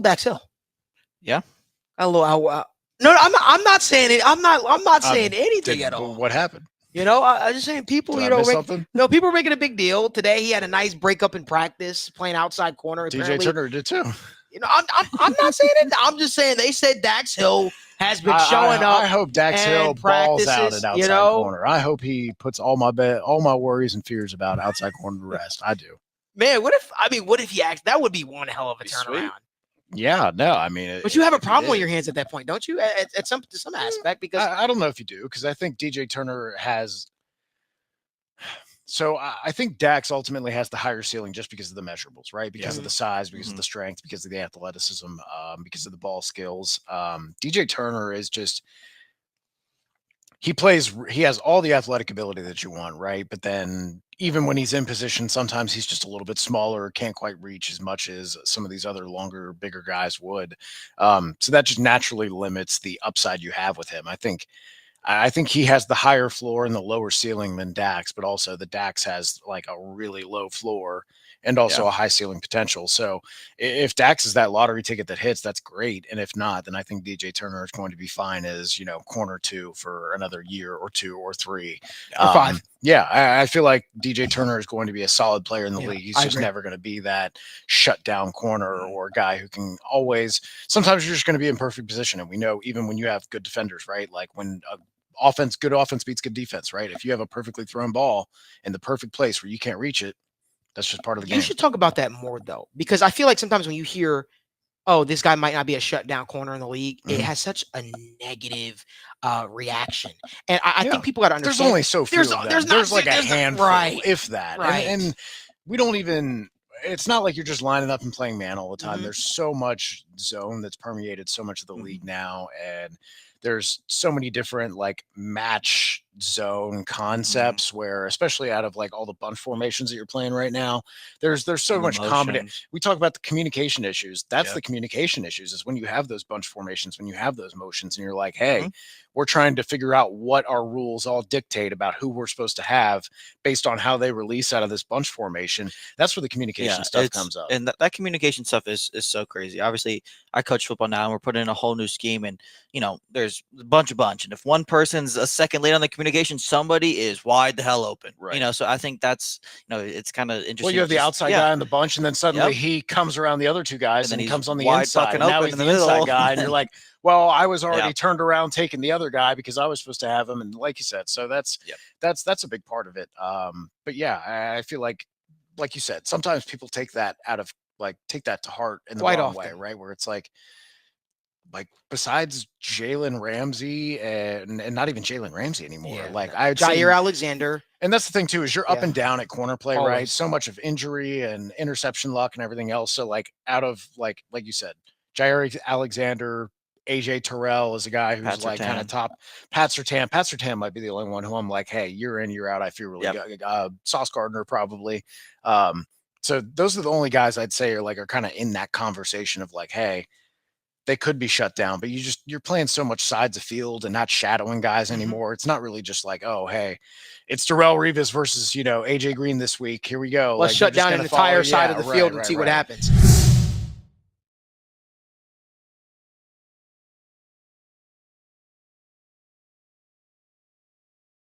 Dax Hill. Yeah. No, I'm not saying it. I'm not saying anything at all. What happened? I just saying people. Did I miss something? No, people are making a big deal today. He had a nice breakup in practice, playing outside corner. DJ Turner did too. I'm not saying it. I'm just saying they said Dax Hill has been showing up. I hope Dax Hill balls out at outside corner. I hope he puts all my worries and fears about outside corner to rest. I do. Man, what if he acts? That would be one hell of a turnaround. Yeah, no, I mean, but you have a problem on your hands at that point, don't you? At some aspect, because I don't know if you do, because I think DJ Turner has. So I think Dax ultimately has the higher ceiling just because of the measurables, right? Because of the size, because of the strength, because of the athleticism, because of the ball skills. DJ Turner is just. He has all the athletic ability that you want, right? But then even when he's in position, sometimes he's just a little bit smaller, can't quite reach as much as some of these other longer, bigger guys would. So that just naturally limits the upside you have with him. I think he has the higher floor and the lower ceiling than Dax, but also the Dax has like a really low floor and also a high ceiling potential. So if Dax is that lottery ticket that hits, that's great. And if not, then I think DJ Turner is going to be fine as, corner 2 for another year or 2 or 3 or 5. Yeah, I feel like DJ Turner is going to be a solid player in the league. He's just never going to be that shut down corner or guy who can always, sometimes you're just going to be in perfect position. And we know even when you have good defenders, right? Like when good offense beats good defense, right? If you have a perfectly thrown ball in the perfect place where you can't reach it, that's just part of the game. You should talk about that more, though, because I feel like sometimes when you hear, oh, this guy might not be a shutdown corner in the league, it has such a negative reaction. And I think people got to understand. There's only so few of them. There's like a handful, right, if that. Right. And we don't even – it's not like you're just lining up and playing man all the time. There's so much zone that's permeated so much of the league now, and there's so many different like match zone concepts where, especially out of like all the bunch formations that you're playing right now, there's so much combination. We talk about the communication issues. That's the communication issues is when you have those bunch formations, when you have those motions and you're like, hey, we're trying to figure out what our rules all dictate about who we're supposed to have based on how they release out of this bunch formation. That's where the communication stuff comes up. And that communication stuff is so crazy. Obviously, I coach football now and we're putting in a whole new scheme, and there's a bunch. And if one person's a second late on the communication, somebody is wide the hell open. Right. So I think that's it's kind of interesting. Well, you have the outside guy in the bunch, and then suddenly he comes around the other two guys and he comes on the inside. And now he's the inside guy, and you're like, well, I was already turned around taking the other guy because I was supposed to have him, and like you said, so that's a big part of it. But yeah, I feel like you said, sometimes people take that to heart in the wrong way, right? Where it's like besides Jalen Ramsey and not even Jalen Ramsey anymore, Jair Alexander. And that's the thing too, is you're up and down at corner play, right? So much of injury and interception luck and everything else. So out of like you said, Jair Alexander, AJ Terrell is a guy who's kind of top. Pat Surtain might be the only one who I'm like, hey, you're in, you're out. I feel really good. Sauce Gardner probably. So those are the only guys I'd say are kind of in that conversation of like, hey, they could be shut down, but you're playing so much sides of field and not shadowing guys anymore. It's not really just like, oh, hey, it's Darrelle Revis versus, AJ Green this week. Here we go. Let's shut down an entire side of the field and see what happens.